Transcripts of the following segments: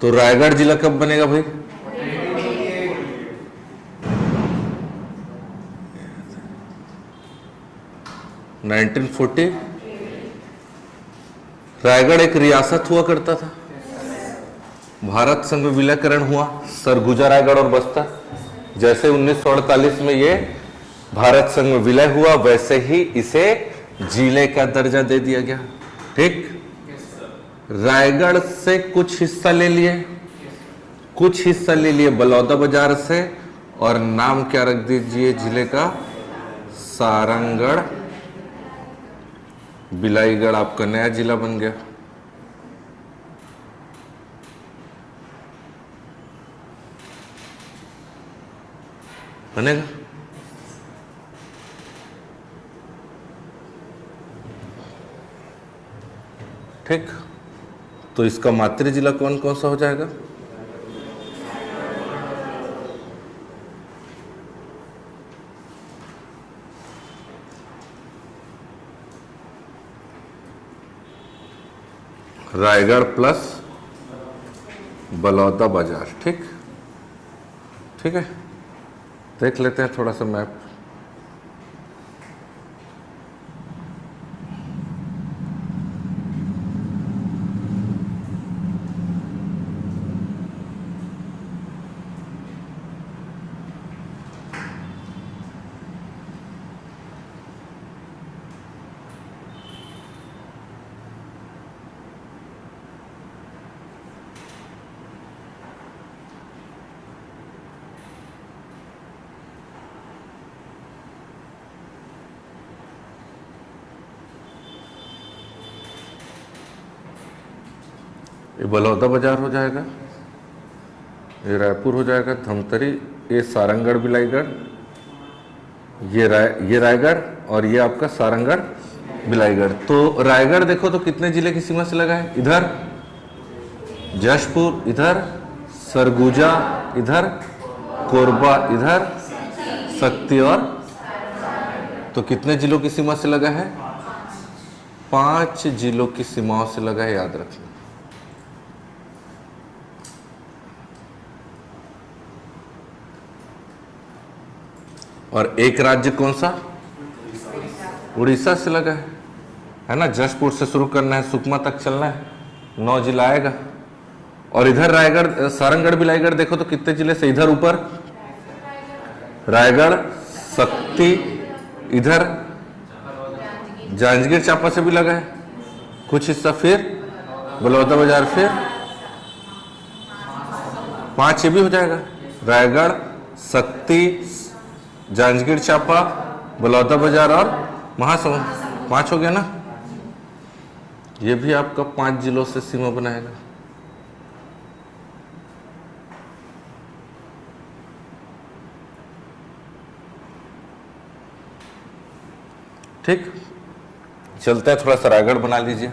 तो रायगढ़ जिला कब बनेगा भाई? 1940। रायगढ़ एक रियासत हुआ करता था, भारत संघ में विलयकरण हुआ, सरगुजा, रायगढ़ और बस्तर। जैसे 1948 में ये भारत संघ में विलय हुआ, वैसे ही इसे जिले का दर्जा दे दिया गया। ठीक, रायगढ़ से कुछ हिस्सा ले लिए, कुछ हिस्सा ले लिए बलौदाबाजार से, और नाम क्या रख दीजिए जिले का? सारंगढ़। बिलाईगढ़ आपका नया जिला बन गया। बनेगा? ठीक, तो इसका मातृ जिला कौन कौन सा हो जाएगा? रायगढ़ प्लस बलौदाबाजार। ठीक, ठीक है, देख लेते हैं थोड़ा सा मैप। ये बलौदाबाजार हो जाएगा, ये रायपुर हो जाएगा, धमतरी, ये सारंगढ़ बिलाईगढ़, ये रायगढ़, और ये आपका सारंगढ़ बिलाईगढ़। तो रायगढ़ देखो तो कितने जिले की सीमा से लगा है? इधर जशपुर, इधर सरगुजा, इधर कोरबा, इधर शक्ति, और तो कितने जिलों की सीमा से लगा है? 5 जिलों की सीमाओं से लगा है, याद रखना। और एक राज्य कौन सा? उड़ीसा से लगा है ना। जशपुर से शुरू करना है, सुकमा तक चलना है, 9 जिला आएगा। और इधर रायगढ़, सारंगढ़ बिलाईगढ़ देखो तो कितने जिले से? इधर ऊपर रायगढ़, शक्ति, इधर जांजगीर चांपा से भी लगा है कुछ हिस्सा, फिर बलौदाबाजार, फिर 5 ये भी हो जाएगा। रायगढ़, शक्ति, जांजगीर चांपा, बलौदाबाजार और महासमुंद, 5 हो गया ना। ये भी आपका 5 जिलों से सीमा बनाएगा। ठीक, चलते हैं, थोड़ा सा रायगढ़ बना लीजिए।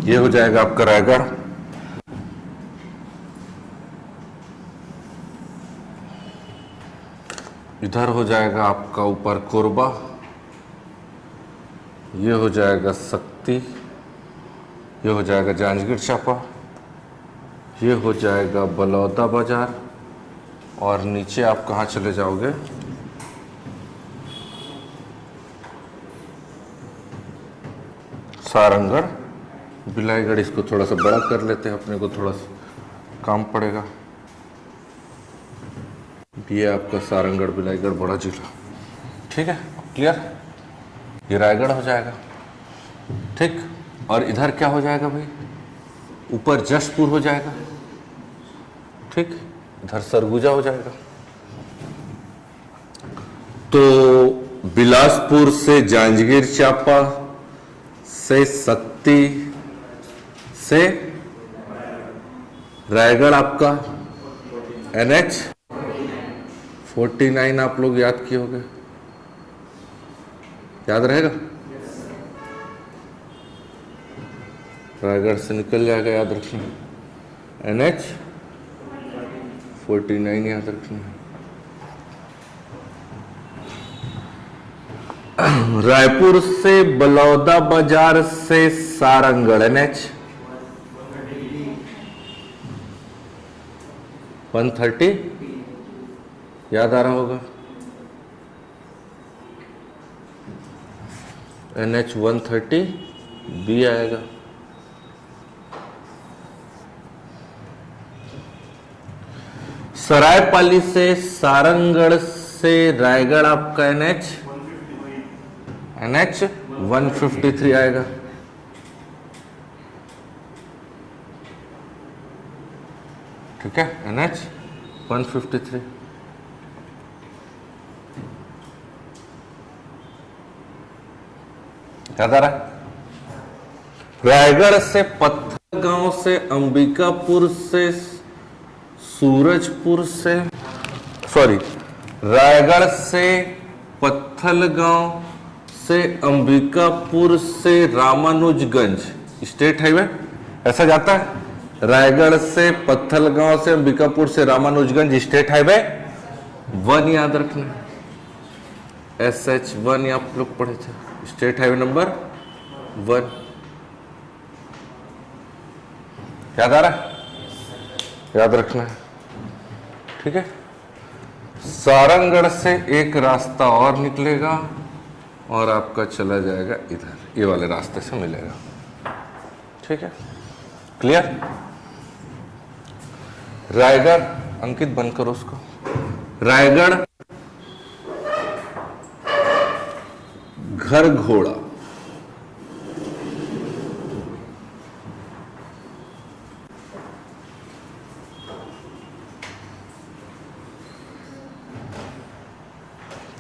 ये हो जाएगा आपका रायगढ़, इधर हो जाएगा आपका ऊपर कोरबा, ये हो जाएगा शक्ति, ये हो जाएगा जांजगीर चांपा, ये हो जाएगा बलौदाबाजार, और नीचे आप कहाँ चले जाओगे? सारंगढ़ बिलाईगढ़। इसको थोड़ा सा बड़ा कर लेते हैं, अपने को थोड़ा सा काम पड़ेगा। ये आपका सारंगढ़ बिलाईगढ़ बड़ा जिला। ठीक है, क्लियर? ये रायगढ़ हो जाएगा। ठीक, और इधर क्या हो जाएगा भाई? ऊपर जशपुर हो जाएगा। ठीक, इधर सरगुजा हो जाएगा। तो बिलासपुर से जांजगीर चांपा से शक्ति से रायगढ़ आपका NH49 आप लोग याद किए होंगे, याद रहेगा? रायगढ़ से निकल जाएगा, याद रखना। NH49 याद रखना। रायपुर से बलौदा बाजार से सारंगढ़ NH130 याद आ रहा होगा। NH130 बी आएगा। सरायपाली से सारंगढ़ से रायगढ़ आपका NH153 आएगा। ठीक है, NH153। याद आ रहा है? रायगढ़ से पत्थलगांव से अंबिकापुर से सूरजपुर से रायगढ़ से पत्थलगांव से अंबिकापुर से रामानुजगंज स्टेट हाईवे ऐसा जाता है। रायगढ़ से पत्थलगांव से अंबिकापुर से रामानुजगंज स्टेट हाईवे 1 याद रखना। SH1 आप लोग पढ़े थे, स्टेट हाईवे नंबर 1 याद आ रहा है? याद रखना है। ठीक है, सारंगढ़ से एक रास्ता और निकलेगा और आपका चला जाएगा इधर, ये वाले रास्ते से मिलेगा। ठीक है, क्लियर? रायगढ़ अंकित बंद करो उसको। रायगढ़ घर घोड़ा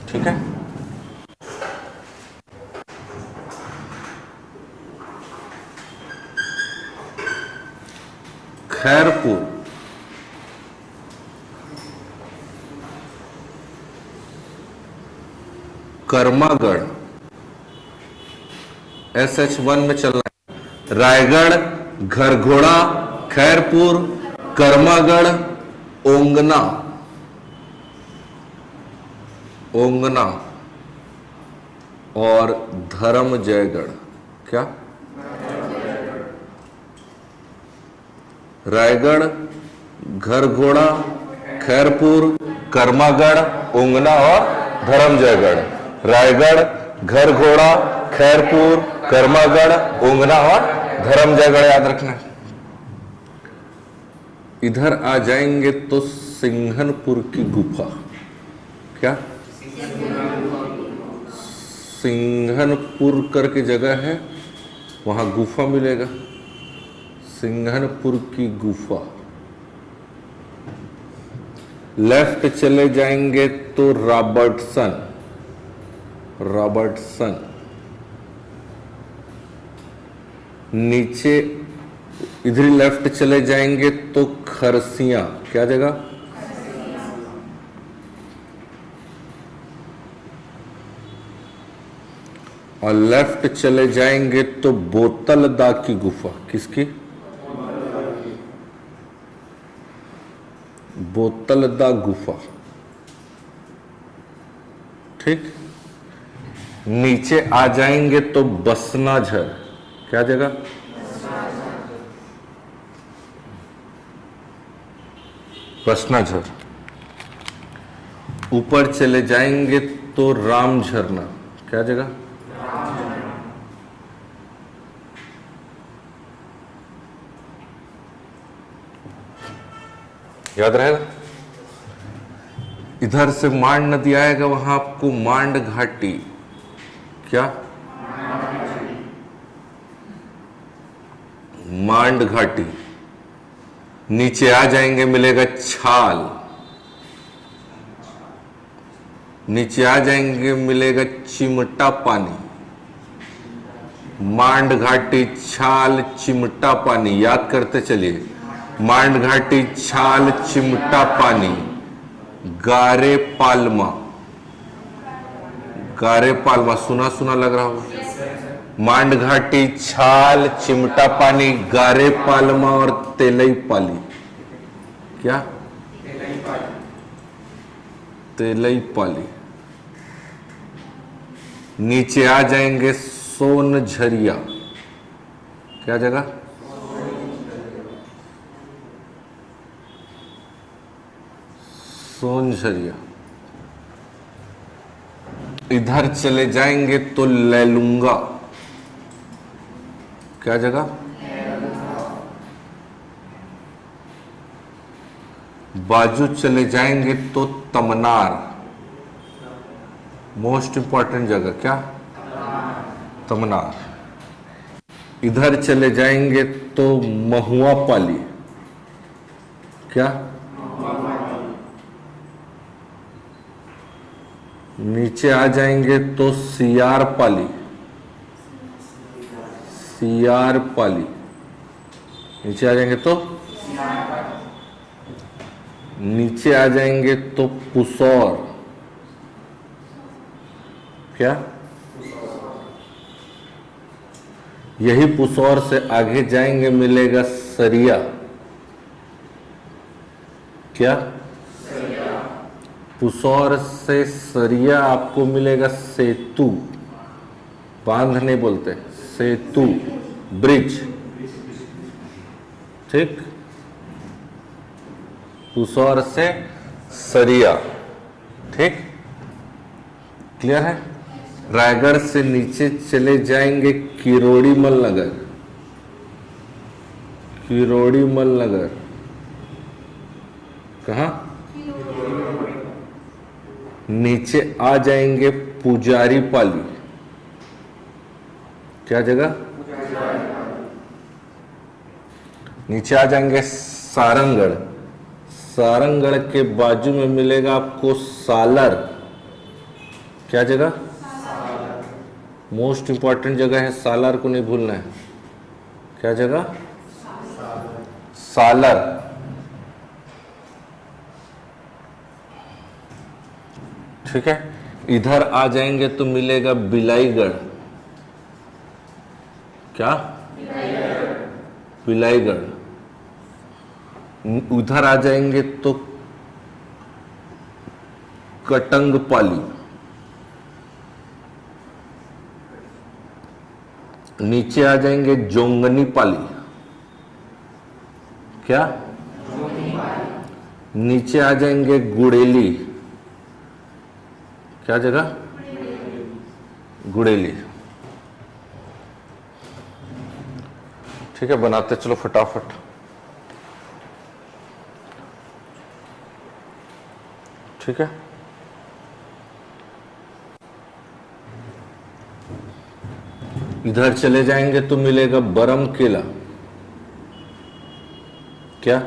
ठीक है। खैरपुर कर्मागढ़ SH1 में चल रहा है। रायगढ़ घरघोड़ा खैरपुर कर्मागढ़ ओंगना और धर्मजयगढ़। क्या? रायगढ़ घरघोड़ा खैरपुर कर्मागढ़ ओंगना और धर्मजयगढ़। रायगढ़ घरघोड़ा खैरपुर कर्मागढ़ ओंगना और धर्मजयगढ़ याद रखना। इधर आ जाएंगे तो सिंघनपुर की गुफा। क्या? सिंघनपुर करके जगह है, वहां गुफा मिलेगा, सिंघनपुर की गुफा। लेफ्ट चले जाएंगे तो रॉबर्टसन नीचे इधर लेफ्ट चले जाएंगे तो खरसिया। क्या जगह? और लेफ्ट चले जाएंगे तो बोतलदा की गुफा। किसकी? बोतलदा गुफा। ठीक, नीचे आ जाएंगे तो बसनाझर। क्या जगह? बसनाझर। ऊपर चले जाएंगे तो राम झरना। क्या जगह? याद रहेगा? इधर से मांड नदी आएगा, वहां आपको मांड घाटी। क्या? मांड घाटी। नीचे आ जाएंगे मिलेगा छाल। नीचे आ जाएंगे मिलेगा चिमटा पानी, मांड घाटी छाल चिमटा पानी, याद करते चलिए, मांड घाटी छाल चिमटा पानी, गारे पाल्मा, गारे पाल्मा सुना सुना लग रहा होगा, मांड घाटी छाल चिमटा पानी, गारे पाल्मा और तेलई पाली, क्या तेलई पाली। नीचे आ जाएंगे सोनझरिया, क्या जगह, सोनझरिया। इधर चले जाएंगे तो लैलूंगा, क्या जगह, बाजू चले जाएंगे तो तमनार, मोस्ट इंपॉर्टेंट जगह क्या, तमनार। इधर चले जाएंगे तो महुआ पाली, क्या, नीचे आ जाएंगे तो सियार पाली, सियार पाली, नीचे आ जाएंगे तो, नीचे आ जाएंगे तो पुसौर, क्या, यही पुसौर से आगे जाएंगे मिलेगा सरिया, क्या, पुसौर से सरिया आपको मिलेगा सेतु, बांध नहीं बोलते, सेतु, ब्रिज, ठीक, पुसौर से सरिया, ठीक, क्लियर है। रायगढ़ से नीचे चले जाएंगे किरोड़ीमल नगर, किरोड़ीमल नगर कहाँ, नीचे आ जाएंगे पुजारी पाली, क्या जगह, नीचे आ जाएंगे सारंगढ़, सारंगढ़ के बाजू में मिलेगा आपको सालर, क्या जगह, मोस्ट इंपॉर्टेंट जगह है, सालर को नहीं भूलना है, क्या जगह, सालर। ठीक है, इधर आ जाएंगे तो मिलेगा बिलाईगढ़, क्या, बिलाईगढ़। उधर आ जाएंगे तो कटंगपाली, नीचे आ जाएंगे जोंगनी पाली, क्या, नीचे आ जाएंगे गुड़ेली, क्या जगह, गुड़ेली। ठीक है, बनाते चलो फटाफट। ठीक है, इधर चले जाएंगे तो मिलेगा बरम केला, क्या,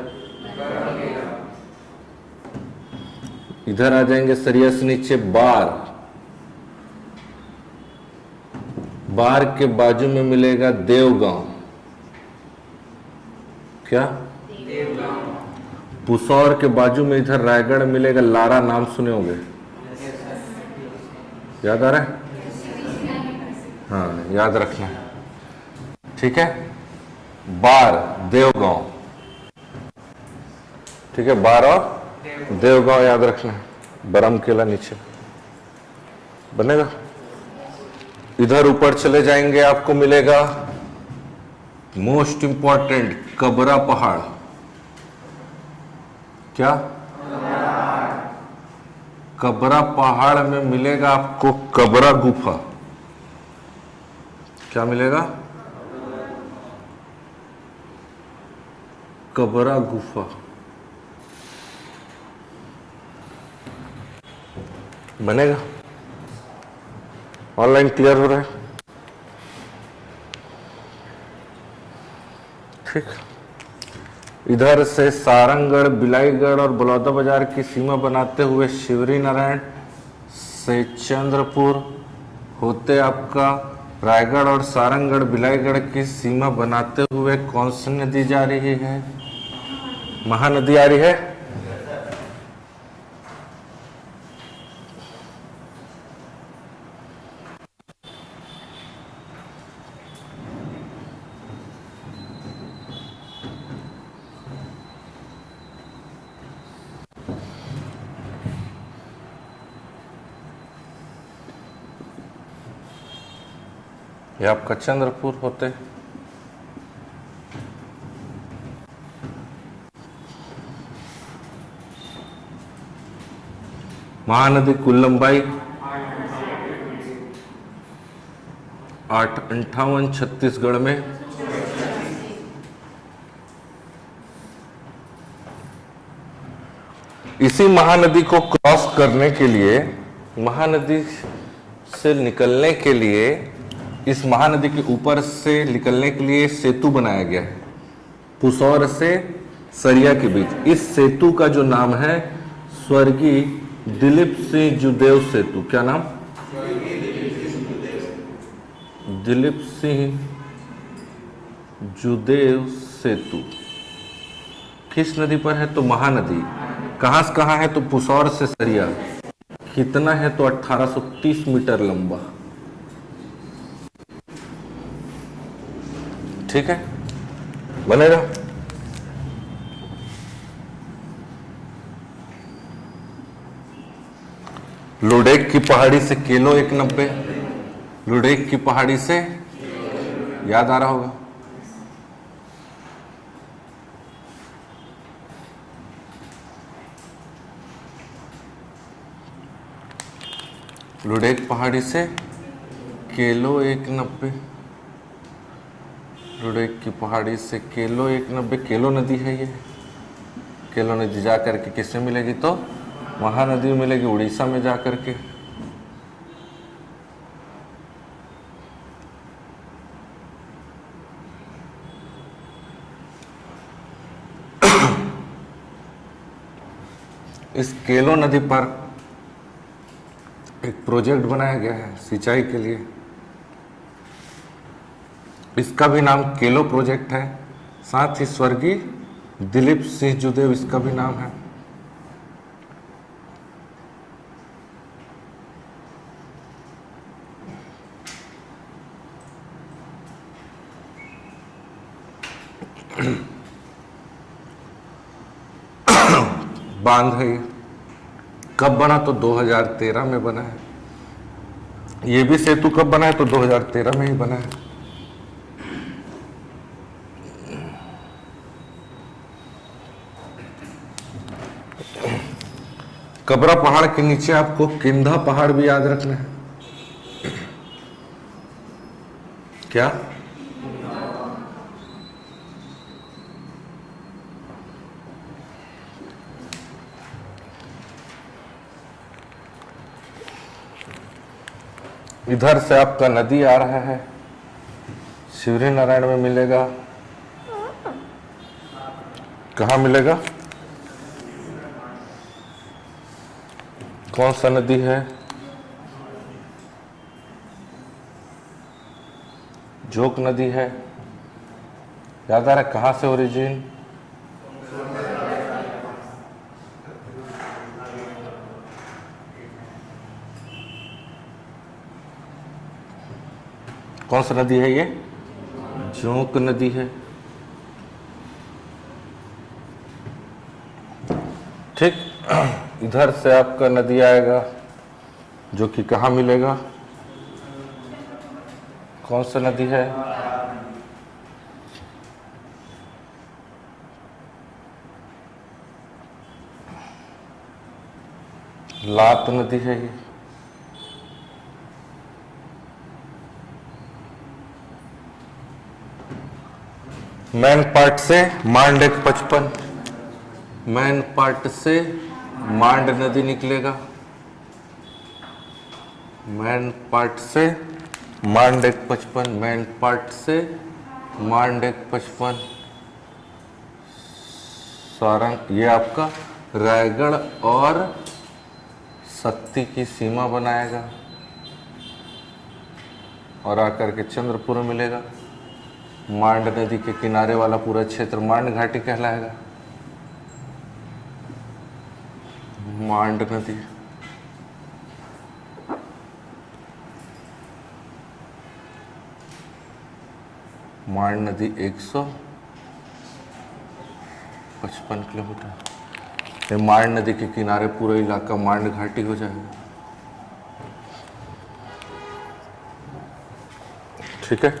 इधर आ जाएंगे सरिया से नीचे बार, बार के बाजू में मिलेगा देवगांव, क्या, पुसौर के बाजू में इधर रायगढ़ मिलेगा लारा, नाम सुने होंगे, याद आ रहा है, हाँ याद रखना। ठीक है, बार देवगांव, ठीक है, बार और देवगांव याद रखना है, बरम केला नीचे बनेगा। इधर ऊपर चले जाएंगे आपको मिलेगा मोस्ट इंपॉर्टेंट कबरा पहाड़, क्या, कबरा पहाड़ में मिलेगा आपको कबरा गुफा, क्या मिलेगा, कबरा गुफा बनेगा। ऑनलाइन क्लियर हो रहा है, ठीक। इधर से सारंगढ़, बिलाईगढ़ और बलौदा बाजार की सीमा बनाते हुए शिवरी नारायण से चंद्रपुर होते आपका रायगढ़ और सारंगगढ़ बिलाईगढ़ की सीमा बनाते हुए कौन सी नदी जा रही है? महानदी आ रही है। ये आपका चंद्रपुर होते। महानदी कुल लंबाई 858 छत्तीसगढ़ में। इसी महानदी को क्रॉस करने के लिए, महानदी से निकलने के लिए, इस महानदी के ऊपर से निकलने के लिए सेतु बनाया गया है पुसौर से सरिया के बीच। इस सेतु का जो नाम है स्वर्गीय दिलीप सिंह जुदेव सेतु। क्या नाम? दिलीप सिंह जुदेव सेतु। किस नदी पर है? तो महानदी। कहां से कहां है? तो पुसौर से सरिया। कितना है? तो 1830 मीटर लंबा। ठीक है, बनेगा। लुडेक की पहाड़ी से किलो 190। लुडेक की पहाड़ी से, याद आ रहा होगा। लुडेक पहाड़ी से किलो 190। लुडेक की पहाड़ी से किलो 190। केलो नदी है ये। केलो नदी जा करके किसमें मिलेगी? तो महानदी में मिलेगी, उड़ीसा में जा करके। इस केलो नदी पर एक प्रोजेक्ट बनाया गया है सिंचाई के लिए। इसका भी नाम केलो प्रोजेक्ट है। साथ ही स्वर्गीय दिलीप सिंह जुदेव इसका भी नाम है। बांध है ये। कब बना? तो 2013 में बना है। ये भी सेतु कब बना है? तो 2013 में ही बना है। कबरा पहाड़ के नीचे आपको किंधा पहाड़ भी याद रखना है। क्या? इधर से आपका नदी आ रहा है, शिवरी नारायण में मिलेगा। कहाँ मिलेगा? कौन सा नदी है? जोक नदी है। याद आ रहा है कहाँ से ओरिजिन? कौन सा नदी है ये? जोक नदी है। ठीक, इधर से आपका नदी आएगा जो कि कहाँ मिलेगा? कौन सा नदी है? लात नदी है ये। मैन पार्ट से मांड 155। मैन पार्ट से मांड नदी निकलेगा। मैन पार्ट से मांड 155। मैन पार्ट से मांड 155। सारंग, ये आपका रायगढ़ और शक्ति की सीमा बनाएगा और आकर के चंद्रपुर मिलेगा। मांड नदी के किनारे वाला पूरा क्षेत्र मांड घाटी कहलाएगा। मांड नदी मांड नदी 155 किलोमीटर। ये मांड नदी के किनारे पूरा इलाका मांड घाटी हो जाएगा। ठीक है।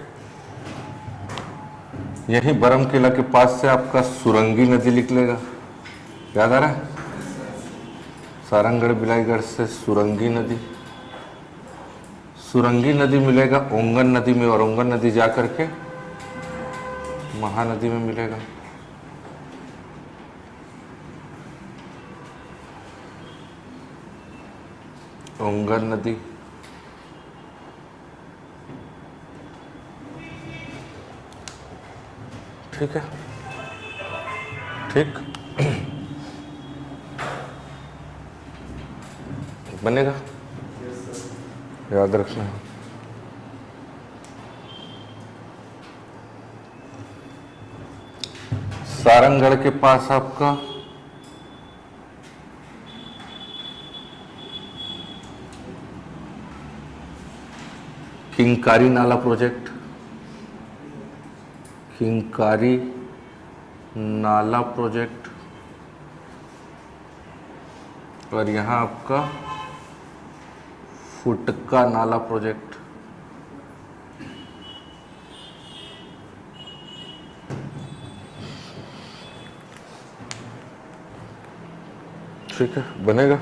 यही बरमकेला के पास से आपका सुरंगी नदी निकलेगा, याद आ रहा है? सारंगगढ़ बिलाईगढ़ से सुरंगी नदी मिलेगा ओंगन नदी में, और ओंगन नदी जा करके महानदी में मिलेगा। ओंगन नदी ठीक है, ठीक बनेगा, याद रखना। सारंगगढ़ के पास आपका किंकारी नाला प्रोजेक्ट, किंकारी नाला प्रोजेक्ट, और यहां आपका फुटका नाला प्रोजेक्ट। ठीक है, बनेगा,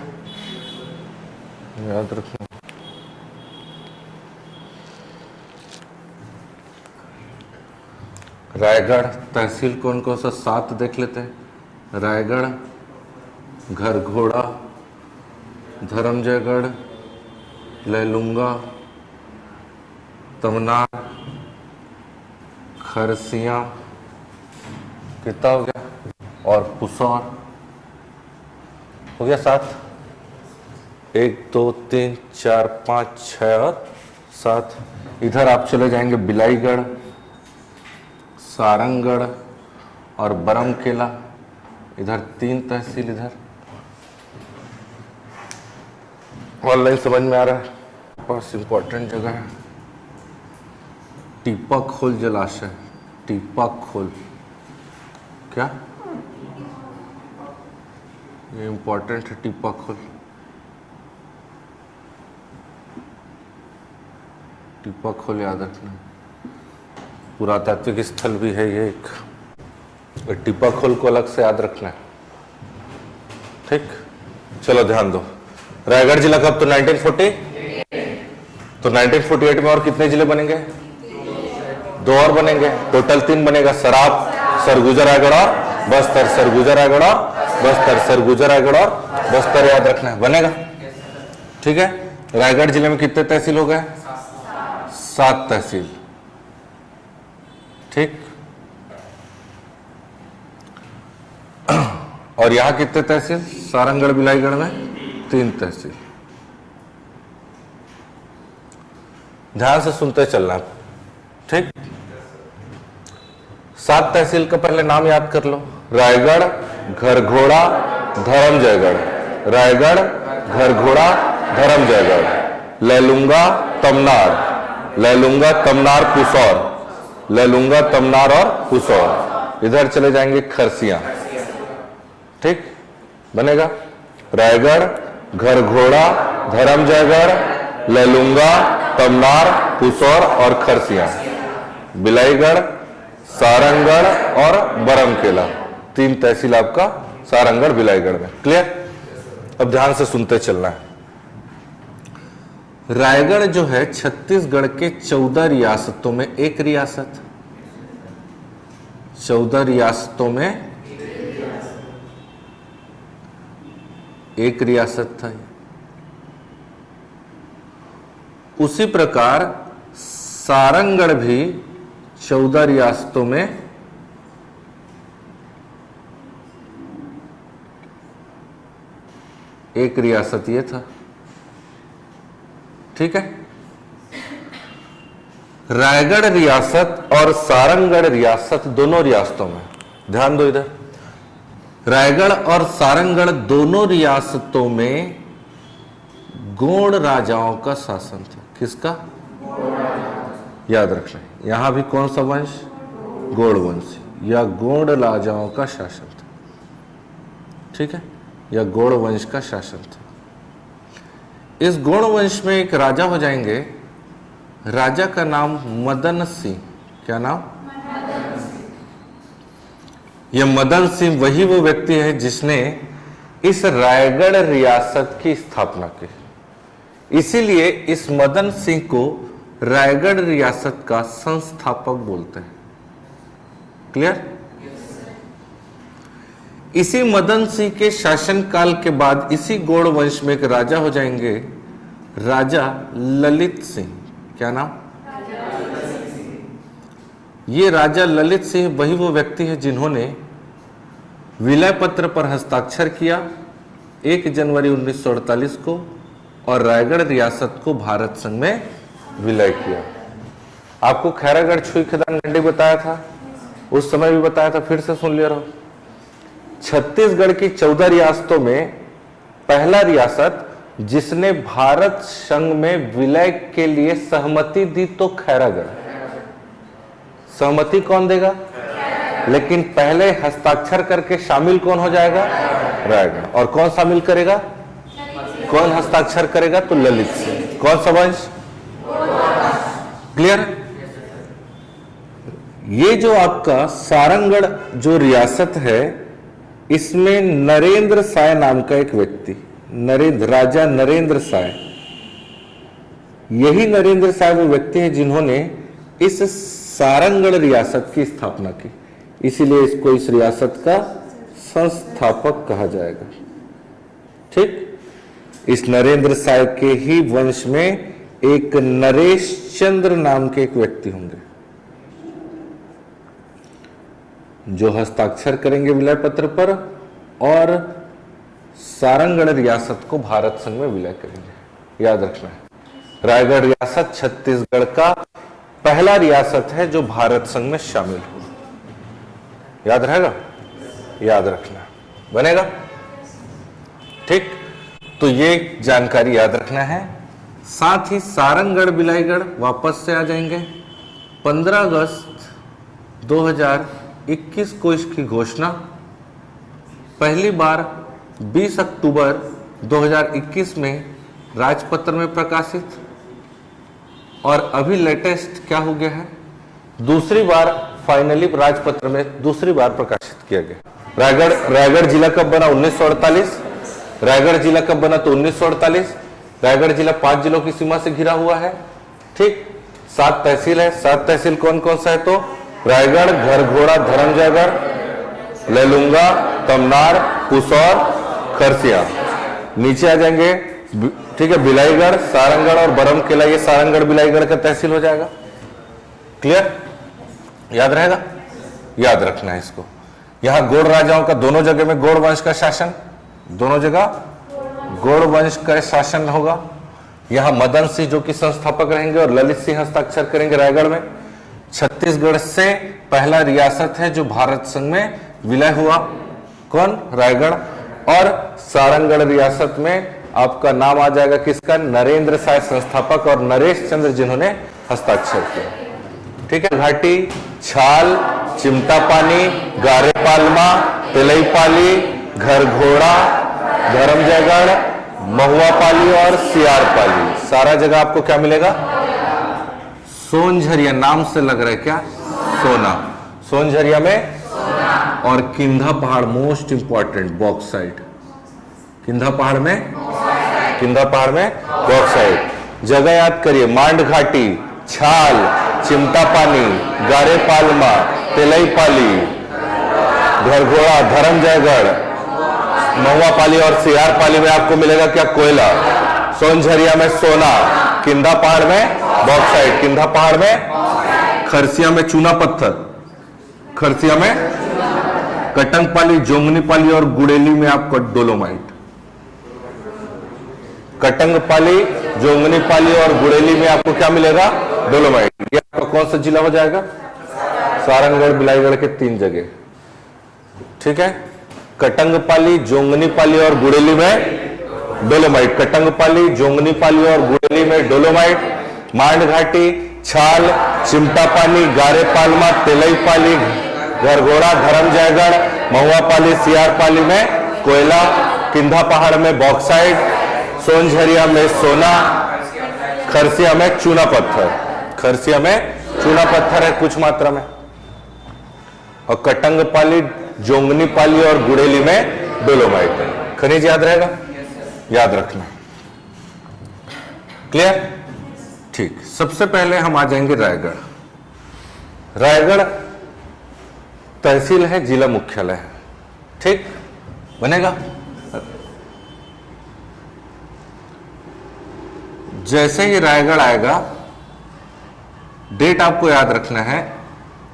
याद रखना। रायगढ़ तहसील कौन कौन सा 7 देख लेते हैं। रायगढ़, घरघोड़ा, धर्मजयगढ़, लैलूंगा, तमनार, खरसिया, कितना हो गया, और पुसौर हो गया 7। 1 2 3 4 5 6 और 7। इधर आप चले जाएंगे बिलाईगढ़, सारंगगढ़ और बरमकेला, इधर 3 तहसील। इधर ऑनलाइन समझ में आ रहा है? बहुत इंपॉर्टेंट जगह है। टीपाखोल जलाशय, टीपाखोल, क्या ये इंपॉर्टेंट है? टीपाखोल, टीपाखोल याद रखना। पुरातात्विक स्थल भी है ये एक, टीपाखोल को अलग से याद रखना है। ठीक, चलो ध्यान दो। रायगढ़ जिला कब? तो 1940। तो 1948 में और कितने जिले बनेंगे? 2 और बनेंगे, टोटल 3 बनेगा। सराब, सरगुजा रायगढ़ और बस्तर, सरगुजा रायगढ़ और बस्तर, सरगुजा रायगढ़ और बस्तर, याद रखना है, बनेगा। ठीक है। रायगढ़ जिले में कितने तहसील हो गए? 7 तहसील। ठीक, और यहां कितने तहसील? सारंगगढ़ बिलाईगढ़ में 3 तहसील। ध्यान से सुनते चलना। ठीक, 7 तहसील का पहले नाम याद कर लो। रायगढ़, घरघोड़ा, धर्मजयगढ़, रायगढ़, घरघोड़ा, धर्मजयगढ़, लैलूंगा, तमनार, लैलूंगा, तमनार, पुसौर, लैलूंगा, तमनार और पुसौर। इधर चले जाएंगे खरसिया। ठीक, बनेगा। रायगढ़, घरघोड़ा, धर्मजयगढ़, लैलूंगा, तमनार, पुसौर और खरसिया। बिलाईगढ़, सारंगगढ़ और बरमकेला, 3 तहसील आपका सारंगगढ़ बिलाईगढ़ में। क्लियर? अब ध्यान से सुनते चलना है। रायगढ़ जो है छत्तीसगढ़ के 14 रियासतों में एक रियासत, 14 रियासतों में एक रियासत था। उसी प्रकार सारंगगढ़ भी 14 रियासतों में एक रियासत ये था। ठीक है। रायगढ़ रियासत और सारंगगढ़ रियासत दोनों रियासतों में, ध्यान दो इधर, रायगढ़ और सारंगगढ़ दोनों रियासतों में गोंड राजाओं का शासन था। किसका? याद रखना, यहां भी कौन सा वंश? गोंड वंश या गोंड राजाओं का शासन था, ठीक है, या गोंड वंश का शासन था। इस गोंड वंश में एक राजा हो जाएंगे, राजा का नाम मदन सिंह। क्या नाम? यह मदन सिंह वही वो व्यक्ति है जिसने इस रायगढ़ रियासत की स्थापना की। इसीलिए इस मदन सिंह को रायगढ़ रियासत का संस्थापक बोलते हैं। क्लियर? इसी मदन सिंह के शासनकाल के बाद इसी गौड़ वंश में एक राजा हो जाएंगे, राजा ललित सिंह। क्या नाम? ये राजा ललित सिंह वही वो व्यक्ति है जिन्होंने विलय पत्र पर हस्ताक्षर किया 1 जनवरी 1948 को और रायगढ़ रियासत को भारत संघ में विलय किया। आपको खैरागढ़ छुई खदान गंडी बताया था, उस समय भी बताया था, फिर से सुन ले रहा हूं। छत्तीसगढ़ की 14 रियासतों में पहला रियासत जिसने भारत संघ में विलय के लिए सहमति दी तो खैरागढ़। सहमति कौन देगा? लेकिन पहले हस्ताक्षर करके शामिल कौन हो जाएगा? रायगढ़। और कौन शामिल करेगा? कौन हस्ताक्षर करेगा? तो ललित सिंह। कौन सा वंश? क्लियर? ये जो आपका सारंगगढ़ जो रियासत है, इसमें नरेंद्र साय नाम का एक व्यक्ति, राजा नरेंद्र साय, यही नरेंद्र साय वो व्यक्ति है जिन्होंने इस सारंगगढ़ रियासत की स्थापना की। इसीलिए इसको इस रियासत का संस्थापक कहा जाएगा। ठीक? इस नरेंद्र साय के ही वंश में एक नरेश चंद्र नाम के एक व्यक्ति होंगे जो हस्ताक्षर करेंगे विलय पत्र पर और सारंगगढ़ रियासत को भारत संघ में विलय करेंगे। याद रखना है, रायगढ़ रियासत छत्तीसगढ़ का पहला रियासत है जो भारत संघ में शामिल हुआ। याद रहेगा? याद रखना बनेगा। ठीक, तो ये जानकारी याद रखना है। साथ ही सारंगगढ़ बिलाईगढ़ वापस से आ जाएंगे। 15 अगस्त 2021 को इसकी घोषणा, पहली बार 20 अक्टूबर 2021 में राजपत्र में प्रकाशित, और अभी लेटेस्ट क्या हो गया है, दूसरी बार फाइनली राजपत्र में दूसरी बार प्रकाशित किया गया। रायगढ़ जिला कब बना? 1948। रायगढ़ जिला कब बना? तो 1948। रायगढ़ जिला 5 जिलों की सीमा से घिरा हुआ है। ठीक, 7 तहसील है। 7 तहसील कौन कौन सा है? तो रायगढ़, घरघोड़ा, धरमजयगढ़, लेलुंगा, तमनार, पुसौर, खरसिया। नीचे आ जाएंगे, ठीक है, बिलाईगढ़, सारंगगढ़ और बरमकेला, ये सारंगगढ़ बिलाईगढ़ का तहसील हो जाएगा। क्लियर? याद रहेगा? याद रखना है इसको। यहां गौड़ राजाओं का दोनों जगह में गौड़ वंश का शासन, दोनों जगह गौड़ वंश का शासन होगा। यहां मदन सिंह जो कि संस्थापक रहेंगे और ललित सिंह हस्ताक्षर करेंगे रायगढ़ में। छत्तीसगढ़ से पहला रियासत है जो भारत संघ में विलय हुआ, कौन? रायगढ़। और सारंगगढ़ रियासत में आपका नाम आ जाएगा किसका? नरेंद्र साय संस्थापक और नरेश चंद्र जिन्होंने हस्ताक्षर किया। ठीक है, घाटी, छाल, चिमटापानी, गारेपालमा, तिलईपाली, घरघोड़ा, धरमजयगढ़, महुआपाली और सियारपाली, सारा जगह आपको क्या मिलेगा? सोनझरिया नाम से लग रहा है क्या? सोना। सोनझरिया में और किंधा पहाड़, मोस्ट इंपॉर्टेंट, बॉक्साइट। किंधा पहाड़ में बॉक्साइट। जगह याद करिए, मांड घाटी, छाल, चिमटापानी, गारेपालमा, तिलईपाली, घरघोड़ा, धरमजयगढ़, महुआपाली और सियारपाली में आपको मिलेगा क्या? कोयला। सोनझरिया में सोना, किंधा पहाड़ में बॉक्साइट, किंधा पहाड़ में, खरसिया में चूना पत्थर, खरसिया में कटंगपाली, जोंगनीपाली और गुड़ेली में आपको डोलोमाइट। कटंगपाली, जोंगनीपाली और गुड़ेली में आपको क्या मिलेगा? डोलोमाइट। ये आपका कौन सा जिला हो जाएगा? सारंगगढ़, बिलाईगढ़ के 3 जगह। ठीक है, कटंगपाली, जोंगनीपाली और गुड़ेली में डोलोमाइट। कटंगपाली, जोंगनीपाली और गुड़ेली में डोलोमाइट। मांड घाटी, छाल, चिमटा पानी, गारे पालमा, तेलई पाली, गरगोड़ा, धर्मजयगढ़, महुआ पाली, सियार पाली में कोयला। किंधा पहाड़ में बॉक्साइट, सोनझरिया में सोना, खरसिया में चूना पत्थर। खरसिया में चूना पत्थर है कुछ मात्रा में। और कटंगपाली, जोंगनीपाली और गुड़ेली में डोलोमाइट है। खनिज याद रहेगा? याद रखना। क्लियर? ठीक, सबसे पहले हम आ जाएंगे रायगढ़। रायगढ़ तहसील है, जिला मुख्यालय है। ठीक बनेगा? जैसे ही रायगढ़ आएगा, डेट आपको याद रखना है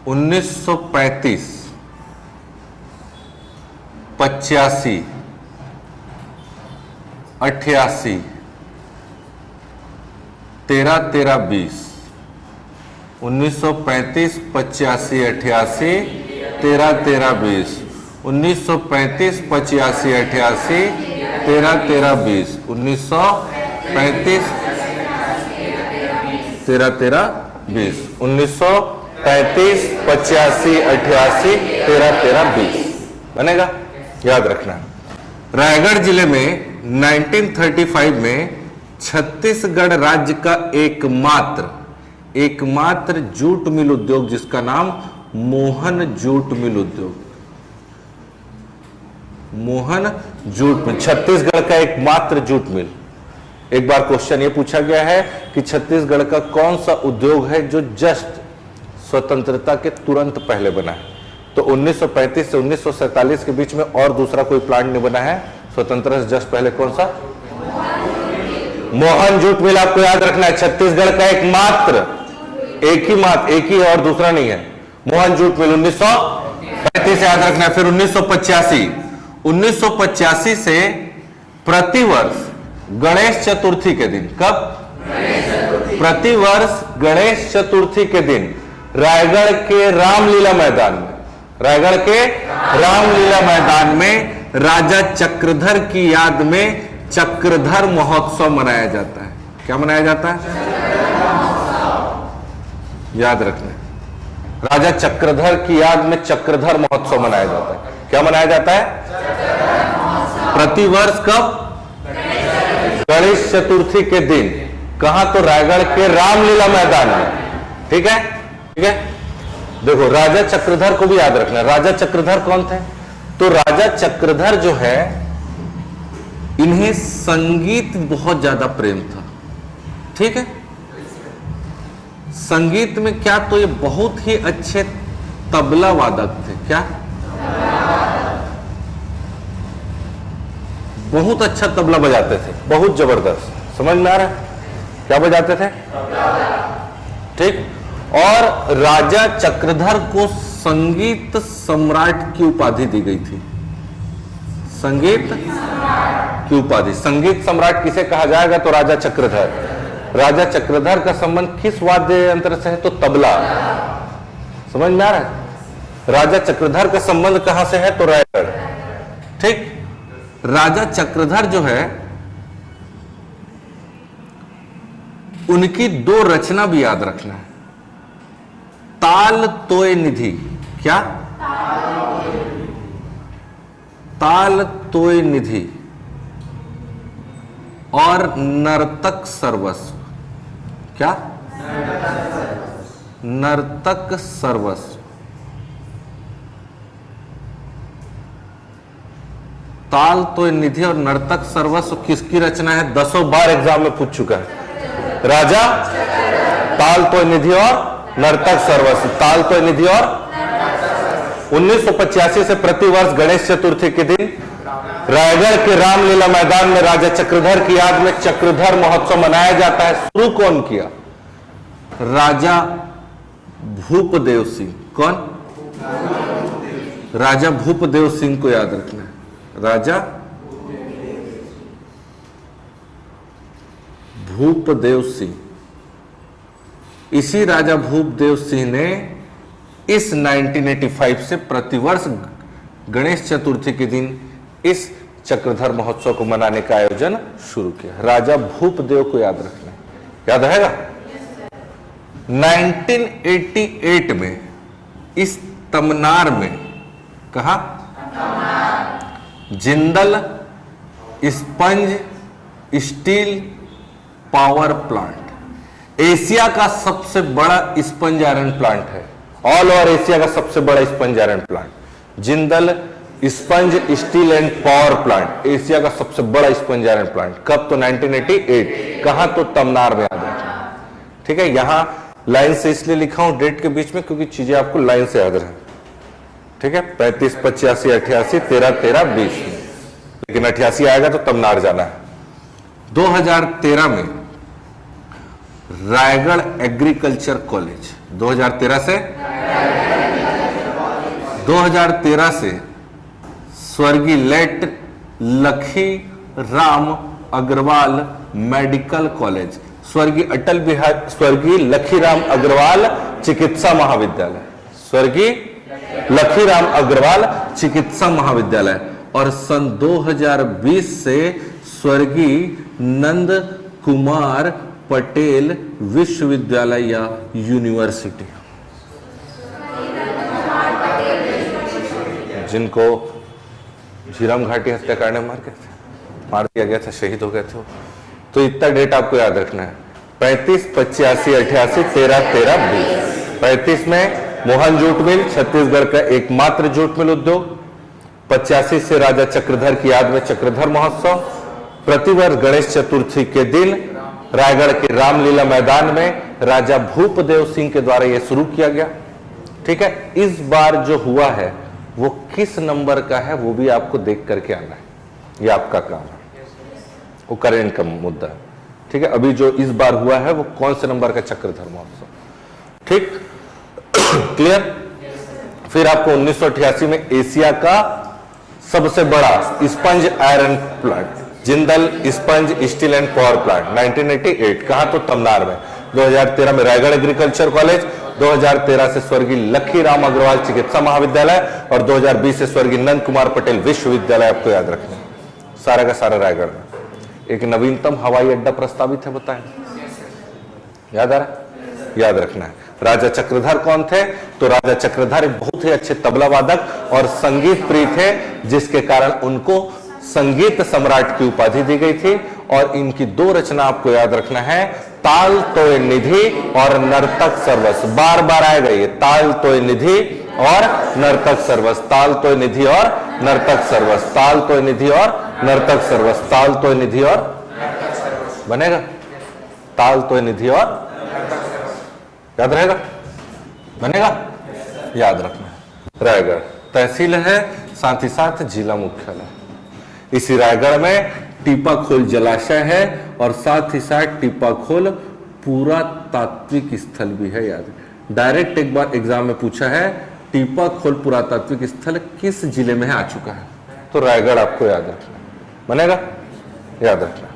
1935, 85, 88, 13-13-20। 1935, 85, 88, 13-13-20। 1935, 85, 88, 13-13-20। 1935, 13-13-20। 1935, 85, 88, 13-13-20 बनेगा? याद रखना। रायगढ़ जिले में 1935 में छत्तीसगढ़ राज्य का एकमात्र जूट मिल उद्योग, जिसका नाम मोहन जूट मिल उद्योग, मोहन जूट मिल, छत्तीसगढ़ का एकमात्र जूट मिल। एक बार क्वेश्चन ये पूछा गया है कि छत्तीसगढ़ का कौन सा उद्योग है जो जस्ट स्वतंत्रता के तुरंत पहले बना है? तो 1935 से 1947 के बीच में और दूसरा कोई प्लांट नहीं बना है। स्वतंत्रता से जस्ट पहले कौन सा? Mohan jute mill. आपको याद रखना है, छत्तीसगढ़ का एकमात्र, एक ही और दूसरा नहीं है। मोहन जूट मिल 1935 याद रखना है। फिर 1985 से प्रतिवर्ष गणेश चतुर्थी के दिन, कब? प्रतिवर्ष गणेश चतुर्थी के दिन रायगढ़ के रामलीला मैदान में, रायगढ़ के रामलीला मैदान में राजा चक्रधर की याद में चक्रधर महोत्सव मनाया जाता है। क्या मनाया जाता है? याद रखना, राजा चक्रधर की याद में चक्रधर महोत्सव मनाया जाता है। क्या मनाया जाता है? प्रतिवर्ष कब? गणेश चतुर्थी के दिन। कहां? तो रायगढ़ के रामलीला मैदान में। ठीक है, ठीक है। देखो, राजा चक्रधर को भी याद रखना। राजा चक्रधर कौन थे? तो राजा चक्रधर जो है, इन्हें संगीत बहुत ज्यादा प्रेम था। ठीक है, संगीत में क्या? तो ये बहुत ही अच्छे तबला वादक थे। क्या? बहुत अच्छा तबला बजाते थे, बहुत जबरदस्त। समझ में आ रहा है? क्या बजाते थे? ठीक। और राजा चक्रधर को संगीत सम्राट की उपाधि दी गई थी। संगीत की उपाधि। संगीत सम्राट किसे कहा जाएगा? तो राजा चक्रधर। राजा चक्रधर का संबंध किस वाद्य यंत्र से है? तो तबला। समझ में आ रहा है? राजा चक्रधर का संबंध कहां से है? तो रायगढ़। ठीक। राजा चक्रधर जो है, उनकी 2 रचना भी याद रखना है। ताल तोय निधि। क्या? ताल तोय निधि और नर्तक सर्वस्व। क्या? नर्तक सर्वस्व। ताल तोय निधि और नर्तक सर्वस्व किसकी रचना है? 10 बार एग्जाम में पूछ चुका है। राजा ताल तोय निधि और नर्तक सर्वस्व। ताल तोय निधि और 1985 से प्रतिवर्ष गणेश चतुर्थी के दिन रायगढ़ के रामलीला मैदान में राजा चक्रधर की याद में चक्रधर महोत्सव मनाया जाता है। शुरू कौन किया? राजा भूपदेव सिंह। कौन? राजा भूपदेव सिंह को याद रखना है। राजा भूपदेव सिंह, इसी राजा भूपदेव सिंह ने इस 1985 से प्रतिवर्ष गणेश चतुर्थी के दिन इस चक्रधर महोत्सव को मनाने का आयोजन शुरू किया। राजा भूपदेव को याद रखना, याद रहेगा। 1988 में इस तमनार में, कहा, Jindal sponge steel power plant, Asia का सबसे बड़ा स्पंज आयरन प्लांट है। ऑल ओवर एशिया का सबसे बड़ा sponge iron plant Jindal sponge steel and power plant, Asia का सबसे बड़ा स्पंज आयरन प्लांट। कब? तो 1988। कहां? तो तमनार में, याद रखना, ठीक है। यहां लाइन से इसलिए लिखा हूं डेट के बीच में क्योंकि चीजें आपको लाइन से याद रहे, ठीक है। 35, 85, 88, 13, 13, 20 में, लेकिन 88 आएगा तो तमनार जाना है। 2013 में रायगढ़ एग्रीकल्चर कॉलेज, 2013 से स्वर्गीय लेट लखी राम अग्रवाल मेडिकल कॉलेज, स्वर्गीय लखीराम अग्रवाल चिकित्सा महाविद्यालय, स्वर्गीय लखीराम अग्रवाल चिकित्सा महाविद्यालय, और सन 2020 से स्वर्गीय नंद कुमार पटेल विश्वविद्यालय या यूनिवर्सिटी, जिनको झीरम घाटी हत्याकांड में मार दिया गया था, शहीद हो गए थे। तो इतना डेट आपको याद रखना है। 35, 85, 88, 13, 13, 20। 35 में मोहन जूट मिल, छत्तीसगढ़ का एकमात्र जूट मिल उद्योग। 85 से राजा चक्रधर की याद में चक्रधर महोत्सव। प्रतिवर्ष गणेश चतुर्थी के दिन रायगढ़ के रामलीला मैदान में राजा भूपदेव सिंह के द्वारा यह शुरू किया गया, ठीक है। इस बार जो हुआ है वो किस नंबर का है वो भी आपको देख करके आना है, ये आपका काम है, वो करेंट का मुद्दा है, ठीक है। अभी जो इस बार हुआ है वो कौन से नंबर का चक्रधर महोत्सव, ठीक, क्लियर। फिर आपको 1988 में एशिया का सबसे बड़ा sponge iron plant Jindal sponge steel and power plant 1988, कहा? तो तमनार में। 2013 में रायगढ़ एग्रीकल्चर कॉलेज, 2013 से स्वर्गीय लखीराम अग्रवाल चिकित्सा महाविद्यालय, और 2020 से स्वर्गीय नंद कुमार पटेल विश्वविद्यालय। आपको याद रखना, सारा का सारा रायगढ़ में। एक नवीनतम हवाई अड्डा प्रस्तावित है, बताएं, याद आ रहा है? याद रखना है। राजा चक्रधर कौन थे? तो राजा चक्रधर एक बहुत ही अच्छे तबला वादक और संगीत प्रिय थे, जिसके कारण उनको संगीत सम्राट की उपाधि दी गई थी। और इनकी दो रचना आपको याद रखना है, ताल तोय निधि और नर्तक सर्वस। बार बार आएगा ये, ताल तोय निधि और नर्तक सर्वस, ताल तोय निधि और नर्तक सर्वस, ताल तोय निधि और नर्तक सर्वस, ताल तोय निधि और बनेगा, ताल तोय निधि और, याद रहेगा, बनेगा, याद रखना। रायगढ़ तहसील है, साथ ही साथ जिला मुख्यालय। इसी रायगढ़ में टीपाखोल जलाशय है और साथ ही साथ टीपाखोल पुरातात्विक स्थल भी है। याद, डायरेक्ट एक बार एग्जाम में पूछा है, टीपाखोल पुरातात्विक स्थल किस जिले में है, आ चुका है, तो रायगढ़ आपको याद रखना, बनेगा, याद रखना।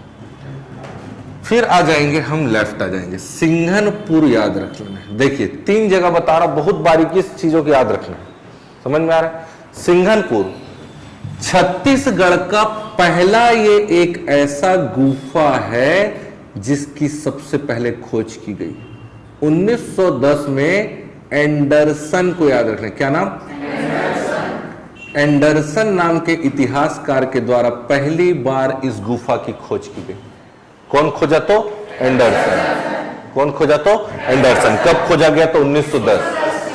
फिर आ जाएंगे हम, लेफ्ट आ जाएंगे, सिंघनपुर याद रख लेना। देखिए 3 जगह बता रहा, बहुत बारीकी से चीजों की याद रखना, समझ में आ रहा है। सिंघनपुर छत्तीसगढ़ का पहला ये एक ऐसा गुफा है जिसकी सबसे पहले खोज की गई 1910 में। एंडरसन को याद रखना, क्या नाम? एंडरसन नाम के इतिहासकार के द्वारा पहली बार इस गुफा की खोज की गई। कौन खोजा? तो एंडरसन। कौन खोजा? तो एंडरसन। कब खोजा गया? तो 1910।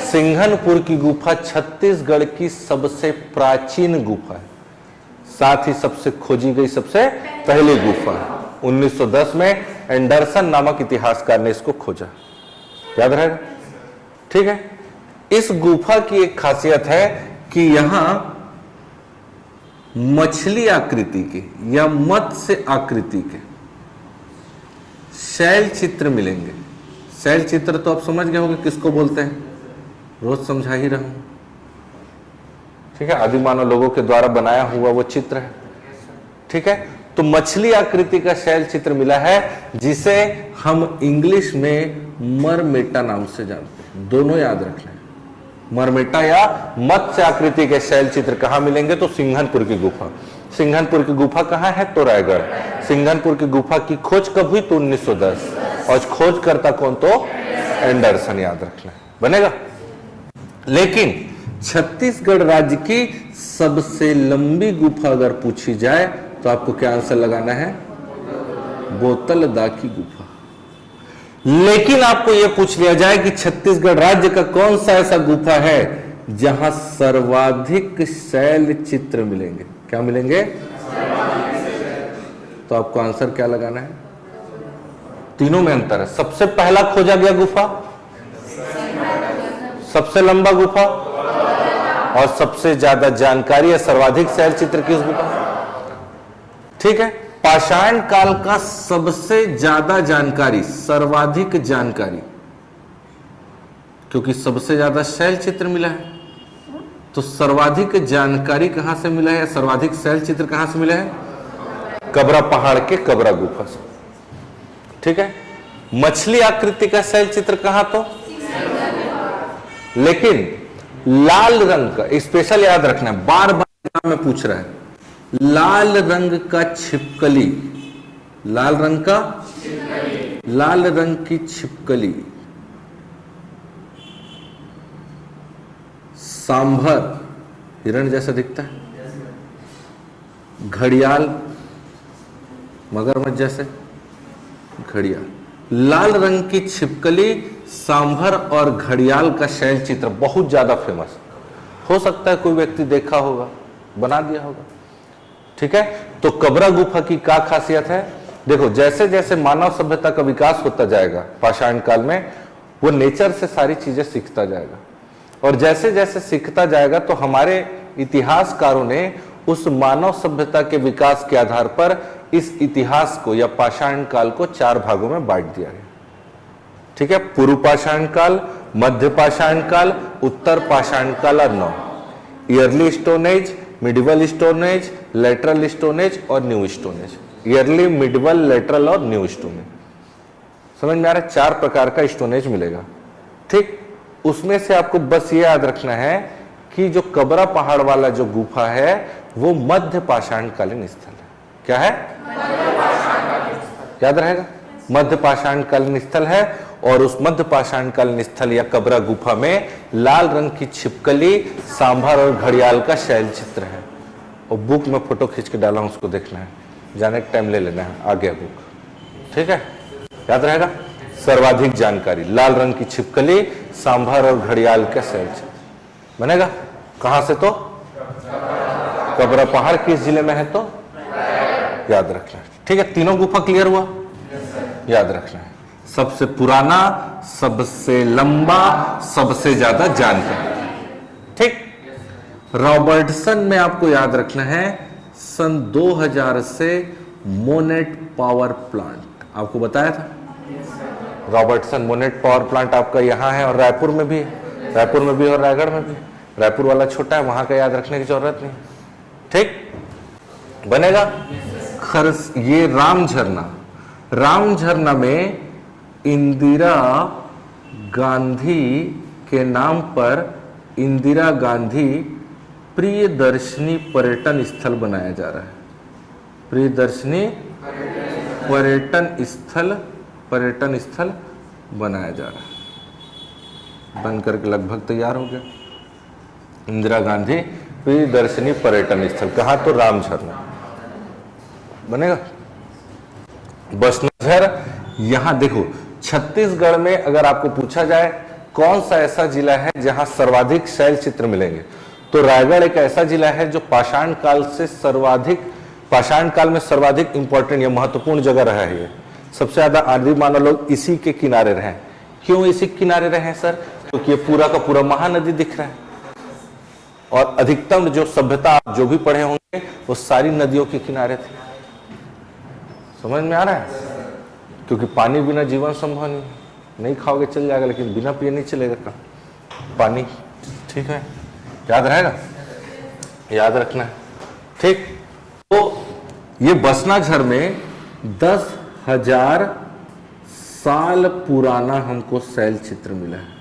सिंघनपुर की गुफा छत्तीसगढ़ की सबसे प्राचीन गुफा है, साथ ही सबसे खोजी गई सबसे पहली गुफा है। 1910 में एंडरसन नामक इतिहासकार ने इसको खोजा, याद रहेगा, ठीक है। इस गुफा की एक खासियत है कि यहां मछली आकृति के या मत्स्य आकृति के शैल चित्र मिलेंगे। शैल चित्र तो आप समझ गए होंगे किसको बोलते हैं, रोज समझा ही रहा हूं, ठीक है। आदिमानव लोगों के द्वारा बनाया हुआ वो चित्र है, ठीक है। तो मछली आकृति का शैल चित्र मिला है, जिसे हम इंग्लिश में मरमेटा नाम से जानते हैं। दोनों याद रखना है, मरमेटा या मत्स्य आकृति के शैल चित्र कहां मिलेंगे? तो सिंघनपुर की गुफा। सिंघनपुर की गुफा कहां है? तो रायगढ़। सिंघनपुर की गुफा की खोज कब हुई? तो 1910। और खोज करता कौन? तो एंडरसन। याद रखना है, बनेगा। लेकिन छत्तीसगढ़ राज्य की सबसे लंबी गुफा अगर पूछी जाए तो आपको क्या आंसर लगाना है? बोतलदा की गुफा। लेकिन आपको यह पूछ लिया जाए कि छत्तीसगढ़ राज्य का कौन सा ऐसा गुफा है जहां सर्वाधिक शैल चित्र मिलेंगे? क्या मिलेंगे? तो आपको आंसर क्या लगाना है? तीनों में अंतर है। सबसे पहला खोजा गया गुफा, सबसे लंबा गुफा, और सबसे ज्यादा जानकारी है सर्वाधिक शैल चित्र किस गुफा? ठीक है। पाषाण काल का सबसे ज्यादा जानकारी, सर्वाधिक जानकारी, क्योंकि सबसे ज्यादा शैल चित्र मिला है, तो सर्वाधिक जानकारी कहां से मिला है? सर्वाधिक शैल चित्र कहां से मिला है? कबरा पहाड़ के कबरा गुफा से। ठीक है। मछली आकृति का शैल चित्र कहां? तो लेकिन लाल रंग का स्पेशल याद रखना है, बार बार में पूछ रहा है। लाल रंग का छिपकली, लाल रंग का, लाल रंग की छिपकली सांभर हिरण जैसा दिखता है, घड़ियाल मगरमच्छ जैसे, घड़ियाल, लाल रंग की छिपकली, सांभर और घड़ियाल का शैल चित्र बहुत ज्यादा फेमस। हो सकता है कोई व्यक्ति देखा होगा, बना दिया होगा। ठीक है। तो कबरा गुफा की क्या खासियत है? देखो, जैसे जैसे मानव सभ्यता का विकास होता जाएगा पाषाण काल में, वो नेचर से सारी चीजें सीखता जाएगा, और जैसे जैसे सीखता जाएगा तो हमारे इतिहासकारों ने उस मानव सभ्यता के विकास के आधार पर इस इतिहास को या पाषाण काल को 4 भागों में बांट दिया गया। ठीक है। पूर्व पाषाण काल, मध्य पाषाण काल, उत्तर पाषाण काल और नौ। Early stone age, medieval stone age, lateral stone age और new stone age. Early, medieval, lateral और न्यू स्टोन एज। समझ में आ रहा है? 4 प्रकार का स्टोन एज मिलेगा। ठीक। उसमें से आपको बस ये याद रखना है कि जो कबरा पहाड़ वाला जो गुफा है वो मध्य पाषाण कालीन स्थल है। क्या है? याद रहेगा, मध्य पाषाण कालीन स्थल है। और उस मध्य पाषाण कालीन स्थल या कबरा गुफा में लाल रंग की छिपकली, सांभर और घड़ियाल का शैल चित्र है। और बुक में फोटो खींच के डाला हूं, उसको देखना है, जाने का टाइम ले लेना है, आ गया बुक। ठीक है। याद रहेगा। सर्वाधिक जानकारी, लाल रंग की छिपकली, सांभर और घड़ियाल का शैल चित्र बनेगा। कहां से? तो कबरा पहाड़ किस जिले में है? तो याद रखना है। ठीक है। तीनों गुफा क्लियर हुआ? याद रखना है। सबसे पुराना, सबसे लंबा, सबसे ज्यादा जानकारी। ठीक। रॉबर्टसन में आपको याद रखना है सन 2000 से मोनेट पावर प्लांट, आपको बताया था। रॉबर्टसन मोनेट पावर प्लांट आपका यहाँ है और रायपुर में भी है, रायपुर में भी और रायगढ़ में भी। रायपुर वाला छोटा है, वहां का याद रखने की जरूरत नहीं। ठीक बनेगा। खरस, ये राम झरना, राम झरना में इंदिरा गांधी के नाम पर इंदिरा गांधी प्रियदर्शनी पर्यटन स्थल बनाया जा रहा है। प्रियदर्शनी पर्यटन स्थल बनाया जा रहा है। बनकर के लगभग तैयार हो गया। इंदिरा गांधी प्रियदर्शनी पर्यटन स्थल कहां? तो राम झरना बनेगा। बसनजर, यहां देखो, छत्तीसगढ़ में अगर आपको पूछा जाए कौन सा ऐसा जिला है जहां सर्वाधिक शैल चित्र मिलेंगे, तो रायगढ़ एक ऐसा जिला है जो पाषाण काल में सर्वाधिक इंपॉर्टेंट या महत्वपूर्ण जगह रहा है। ये सबसे ज्यादा आदि मानव लोग इसी के किनारे रहे। क्यों इसी के किनारे रहे सर? क्योंकि ये पूरा का पूरा महानदी दिख रहा है, और अधिकतम जो सभ्यता आप जो भी पढ़े होंगे वो सारी नदियों के किनारे थे। समझ में आ रहा है? क्योंकि पानी बिना जीवन संभव नहीं खाओगे चल जाएगा, लेकिन बिना पिए नहीं चलेगा का पानी। ठीक है। याद रहेगा, याद रखना है। ठीक। तो ये बसनाझर में 10,000 साल पुराना हमको शैल चित्र मिला है।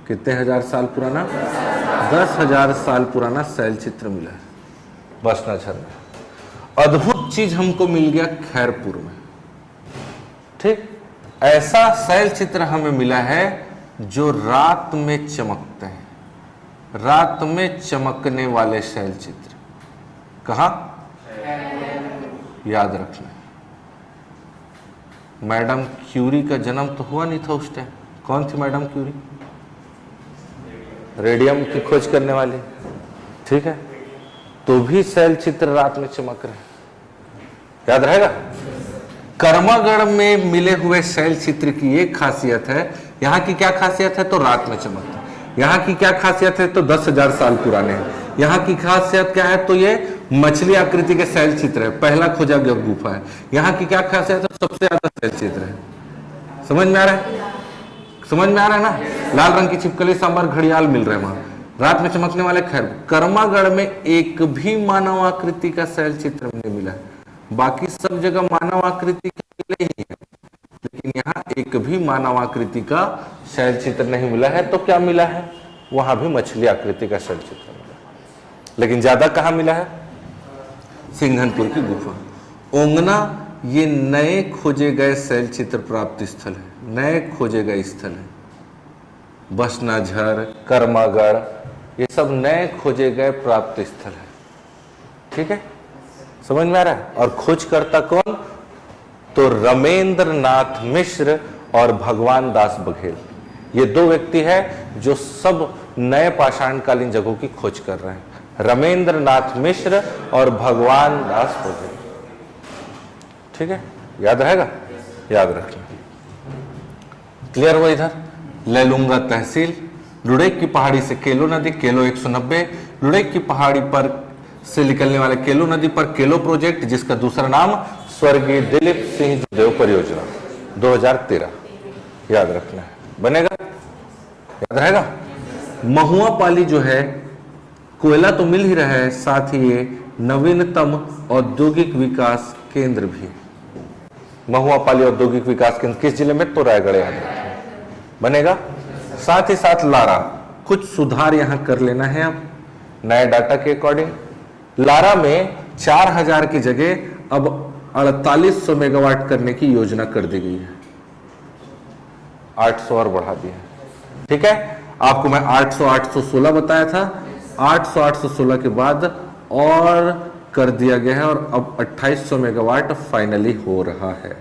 कितने हजार साल पुराना? 10,000 साल पुराना शैल चित्र मिला है बसनाझर में। अद्भुत चीज हमको मिल गया खैरपुर में। ठीक, ऐसा शैल चित्र हमें मिला है जो रात में चमकते हैं, रात में चमकने वाले शैल चित्र। कहां? याद रखना, मैडम क्यूरी का जन्म तो हुआ नहीं था उस टाइम। कौन थी मैडम क्यूरी? रेडियम की खोज करने वाली। ठीक है, तो भी शैल चित्र रात में चमक रहे हैं, याद रहेगा। कर्मागढ़ में मिले हुए शैल चित्र की एक खासियत है, यहाँ की क्या खासियत है? तो रात में चमकता है। यहाँ की क्या खासियत है? तो 10,000 साल पुराने हैं। यहाँ की खासियत क्या है? तो ये मछली आकृति के शैल चित्र है, पहला खोजा गया गुफा है। यहाँ की क्या खासियत है? सबसे ज्यादा शैल चित्र है। समझ में आ रहा है? समझ में आ रहा है ना? लाल रंग की छिपकली, सांबर, घड़ियाल मिल रहे हैं वहां, रात में चमकने वाले। खैर, कर्मागढ़ में एक भी मानव आकृति का शैल चित्र नहीं मिला है। बाकी सब जगह मानव आकृति के मिले ही है, लेकिन यहाँ एक भी मानव आकृति का शैल चित्र नहीं मिला है। तो क्या मिला है? वहां भी मछली आकृति का शैल चित्र मिला, लेकिन ज्यादा कहाँ मिला है? सिंघनपुर की गुफा। ओंगना ये नए खोजे गए शैल चित्र प्राप्ति स्थल है, नए खोजे गए स्थल है। बसनाझर, कर्मागढ़, ये सब नए खोजे गए प्राप्ति स्थल है। ठीक है, समझ में आ रहा है? और खोजकर्ता कौन? तो रमेंद्र नाथ मिश्र और भगवान दास बघेल। ये दो व्यक्ति हैं जो सब नए पाषाणकालीन जगहों की खोज कर रहे हैं, रमेंद्र नाथ मिश्र और भगवान दास बघेल। ठीक है, याद रहेगा? याद रखना। क्लियर हुआ? इधर लेलुंगा तहसील, लुड़ेक की पहाड़ी से केलो नदी, केलो 190, लुड़ेक की पहाड़ी पर से निकलने वाले केलो नदी पर केलो प्रोजेक्ट, जिसका दूसरा नाम स्वर्गीय दिलीप सिंह देव परियोजना, 2013। याद रखना है, बनेगा? याद रहेगा? महुआ पाली जो है, कोयला तो मिल ही रहा है, साथ ही ये नवीनतम औद्योगिक विकास केंद्र भी। महुआ पाली औद्योगिक विकास केंद्र किस जिले में? तो रायगढ़। याद रखना, बनेगा? साथ ही साथ लारा, कुछ सुधार यहां कर लेना है अब नए डाटा के अकॉर्डिंग। लारा में 4,000 की जगह अब 4800 मेगावाट करने की योजना कर दी गई है, 800 और बढ़ा दिया। ठीक है, आपको मैं 816 बताया था, 816 के बाद और कर दिया गया है और अब 2800 मेगावाट फाइनली हो रहा है,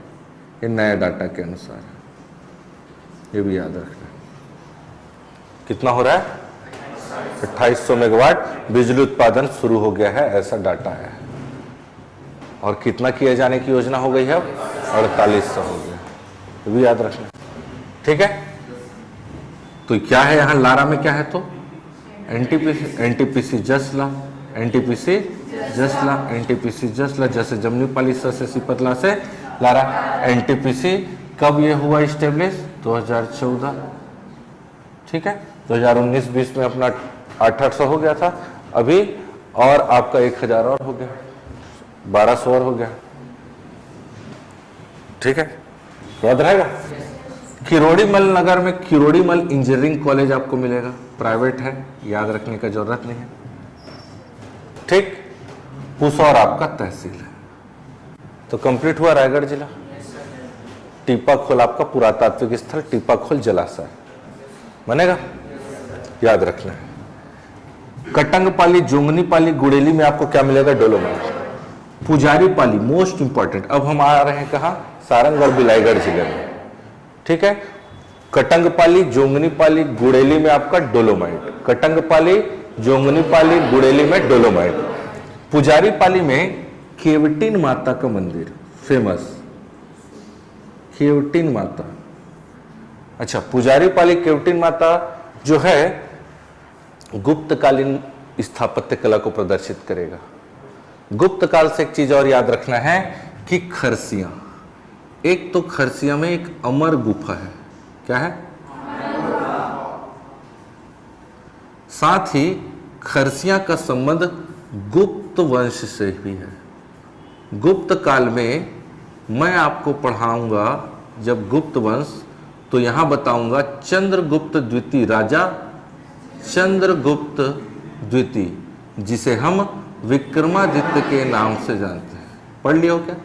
ये नए डाटा के अनुसार। ये भी याद रखना। कितना हो रहा है? 2800 मेगावाट बिजली उत्पादन शुरू हो गया है, ऐसा डाटा है। और कितना किए जाने की योजना हो गई है? अब 4800 हो गया। ये भी याद रखना। ठीक है, तो क्या है यहाँ लारा में? क्या है? तो एनटीपीसी जसला, एनटीपीसी जसला, एनटीपीसी जसला, जैसे जमनीपाली से सिपतला से लारा। एनटीपीसी कब ये हुआ स्टेब्लिश? 2014। ठीक है, 2019-20 में अपना 800 हो गया था, अभी और आपका 1000 और हो गया, 1200 और हो गया। ठीक है, याद रहेगा? किरोड़ीमल नगर में किरोड़ीमल इंजीनियरिंग कॉलेज आपको मिलेगा, प्राइवेट है, याद रखने का जरूरत नहीं है। ठीक, पुसौर आपका तहसील है। तो कंप्लीट हुआ रायगढ़ जिला। टीपाखोल आपका पुरातात्विक स्थल, टीपाखोल जलाशय, बनेगा? याद रखना है। कटंगपाली, जोंगनीपाली, गुड़ेली में आपको क्या मिलेगा? डोलोमाइट। पुजारी पाली मोस्ट इंपॉर्टेंट। अब हम आ रहे हैं कहां? सारंग और बिलाईगढ़ जिले में। ठीक है, कटंगपाली, जोंगनीपाली, गुड़ेली में आपका डोलोमाइट। कटंगपाली, जोंगनीपाली, गुड़ेली में डोलोमाइट। पुजारी पाली में केवटिन माता का मंदिर फेमस, केवटिन माता। अच्छा, पुजारी पाली केवटिन माता जो है गुप्तकालीन स्थापत्य कला को प्रदर्शित करेगा। गुप्त काल से एक चीज और याद रखना है कि खरसिया, एक तो खरसिया में एक अमर गुफा है। क्या है? साथ ही खरसिया का संबंध गुप्त वंश से भी है। गुप्त काल में मैं आपको पढ़ाऊंगा जब गुप्त वंश, तो यहां बताऊंगा चंद्रगुप्त द्वितीय, राजा चंद्रगुप्त द्वितीय, जिसे हम विक्रमादित्य के नाम से जानते हैं। पढ़ लियो क्या?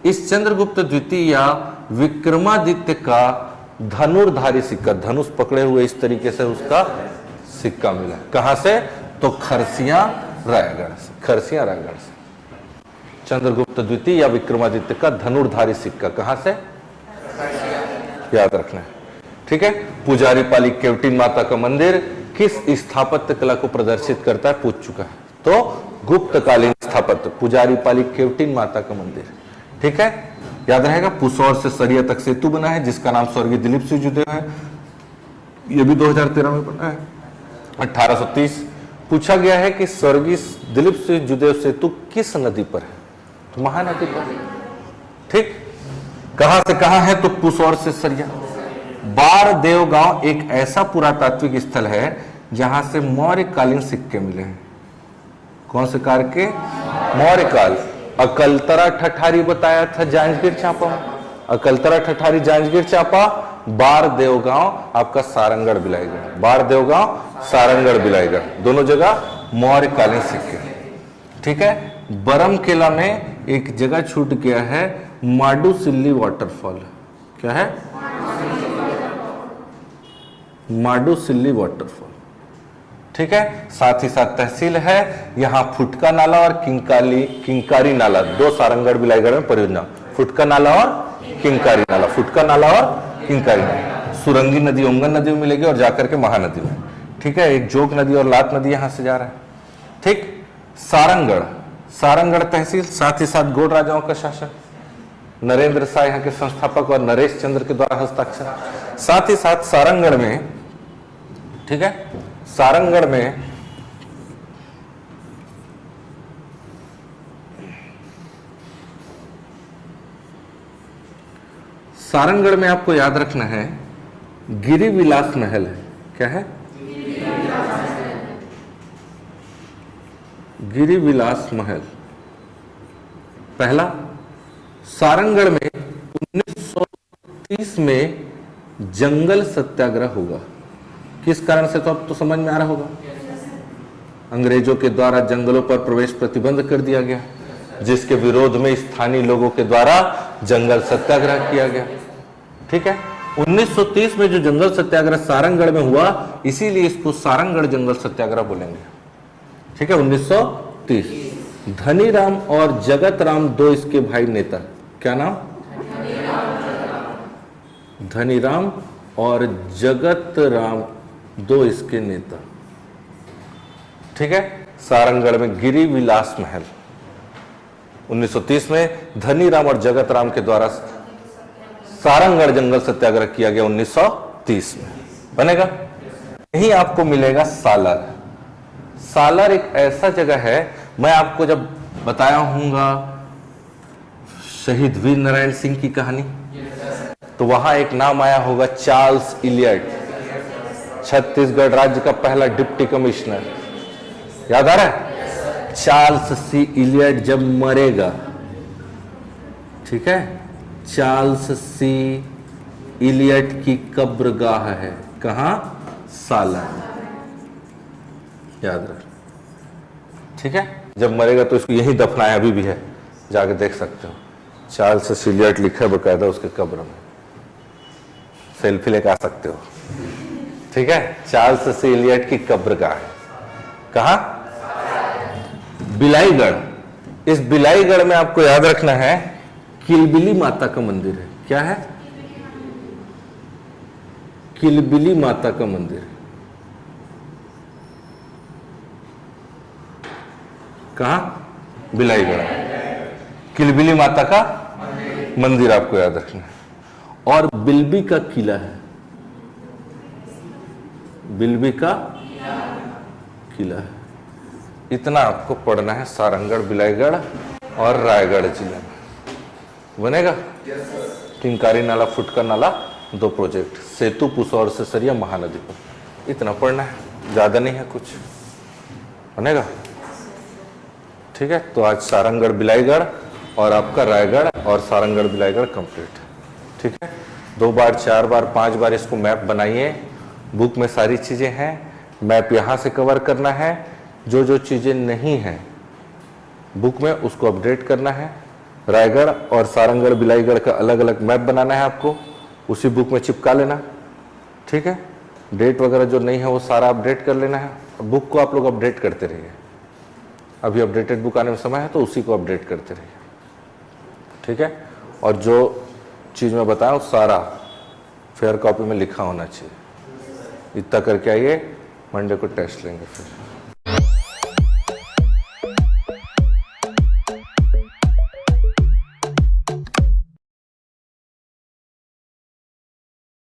इस चंद्रगुप्त द्वितीय या विक्रमादित्य का धनुर्धारी सिक्का, धनुष पकड़े हुए इस तरीके से उसका सिक्का मिला। कहां से? तो खरसिया रायगढ़ से, खरसिया रायगढ़ से। चंद्रगुप्त द्वितीय या विक्रमादित्य का धनुर्धारी सिक्का कहां से? याद रखना है, ठीक है। पुजारी पाली केवटिन माता का मंदिर किस स्थापत्य कला को प्रदर्शित करता है? पूछ चुका है। तो गुप्तकालीन स्थापत्य, पुजारी पाली केवटिन माता का मंदिर, ठीक है। याद रहेगा। पुसौर से सरिया तक सेतु बना है जिसका नाम स्वर्गीय दिलीप सिंह है। यह भी 2013 में बना है। 1830 पूछा गया है कि स्वर्गीय दिलीप सिंह जुदेव सेतु किस नदी पर है? तो महानदी पर, ठीक। कहां से कहां है? तो पुसौर से सरिया। बार देव गांव एक ऐसा पुरातात्विक स्थल है जहां से मौर्यकालीन सिक्के मिले हैं। कौन से काल के? मौर्यकाल। अकलतरा ठठारी बताया था जांजगीर चांपा में, अकलतरा ठठारी जांजगीर चांपा, बार देवगांव आपका सारंगढ़ बिलाईगढ़, बार देवगांव सारंगढ़ बिलाईगढ़, दोनों जगह मौर्यकालीन सिक्के, ठीक है। बरम किला में एक जगह छूट गया है, माडुसिल्ली वाटरफॉल। क्या है? माडुसिल्ली वाटरफॉल, ठीक है। साथ ही साथ तहसील है, यहां फुटका नाला और किंकारी नाला, दो सारंगढ़ बिलाईगढ़ में परियोजना, फुटका नाला और किंकारी नाला, फुटका नाला और किंकारी नाला। सुरंगी नदी ओंगन नदी में मिलेगी और जाकर के महानदी में, ठीक है। एक जोग नदी और लात नदी यहां से जा रहा है, ठीक। सारंगढ़, सारंगढ़ तहसील, साथ ही साथ गोड़ राजाओं का शासन, नरेंद्र शाह यहाँ के संस्थापक और नरेश चंद्र के द्वारा हस्ताक्षर। साथ ही साथ सारंगढ़ में, ठीक है, सारंगढ़ में सारंगढ़ में आपको याद रखना है गिरिविलास महल है। क्या है? गिरिविलास महल। पहला, सारंगढ़ में 1930 में जंगल सत्याग्रह होगा। किस कारण से? तो अब तो समझ में आ रहा होगा। अंग्रेजों के द्वारा जंगलों पर प्रवेश प्रतिबंध कर दिया गया, जिसके विरोध में स्थानीय लोगों के द्वारा जंगल सत्याग्रह किया गया, ठीक है। 1930 में जो जंगल सत्याग्रह सारंगढ़ में हुआ, इसीलिए इसको सारंगढ़ जंगल सत्याग्रह बोलेंगे, ठीक है। 1930। धनीराम और जगत राम दो इसके भाई नेता। क्या नाम? धनीराम और जगत राम दो इसके नेता, ठीक है। सारंगढ़ में गिरिविलास महल 1930 में धनीराम और जगत राम के द्वारा सारंगढ़ जंगल सत्याग्रह किया गया 1930 में। बनेगा। यही आपको मिलेगा सालार। सालार एक ऐसा जगह है, मैं आपको जब बताया हूंगा शहीद वीर नारायण सिंह की कहानी, तो वहां एक नाम आया होगा, चार्ल्स इलियट, छत्तीसगढ़ राज्य का पहला डिप्टी कमिश्नर। याद आ रहा है? चार्ल्स सी इलियट जब मरेगा, ठीक है, चार्ल्स सी इलियट की कब्रगाह है कहां? सालार। याद रख, ठीक है। जब मरेगा तो इसको यही दफनाया, अभी भी है, जाके देख सकते हो। चार्ल्स सी इलियट लिखा है बकायदा उसके कब्र में, सेल्फी लेकर आ सकते हो, ठीक है। चार्ल्स सी इलियट की कब्रगाह है कहां? बिलाईगढ़। इस बिलाईगढ़ में आपको याद रखना है किलबिली माता का मंदिर है। क्या है? किलबिली माता का मंदिर। कहां? बिलाईगढ़। किलबिली माता का मंदिर आपको याद रखना है। और बिलबी का किला है, बिलबी का किला है। इतना आपको पढ़ना है सारंगढ़, बिलाईगढ़ और रायगढ़ जिले में। बनेगा। किंकारी नाला, फुटका नाला, दो प्रोजेक्ट, सेतु पुसौर से सरिया महानदी पर। इतना पढ़ना है, ज्यादा नहीं है कुछ। बनेगा। ठीक है, तो आज सारंगगढ़ बिलाईगढ़ और आपका रायगढ़ और सारंगगढ़ बिलाईगढ़ कंप्लीट। ठीक है, 2 बार 4 बार 5 बार इसको मैप बनाइए। बुक में सारी चीज़ें हैं, मैप यहाँ से कवर करना है। जो जो चीज़ें नहीं हैं बुक में उसको अपडेट करना है। रायगढ़ और सारंगगढ़ बिलाईगढ़ का अलग अलग मैप बनाना है आपको, उसी बुक में चिपका लेना। ठीक है, डेट वगैरह जो नहीं है वो सारा अपडेट कर लेना है। बुक को आप लोग अपडेट करते रहिए, अभी अपडेटेड बुक आने में समय है तो उसी को अपडेट करते रहिए। ठीक है, और जो चीज़ मैं बताया सारा फेयर कॉपी में लिखा होना चाहिए। इतना करके आइए, मंडे को टेस्ट लेंगे फिर।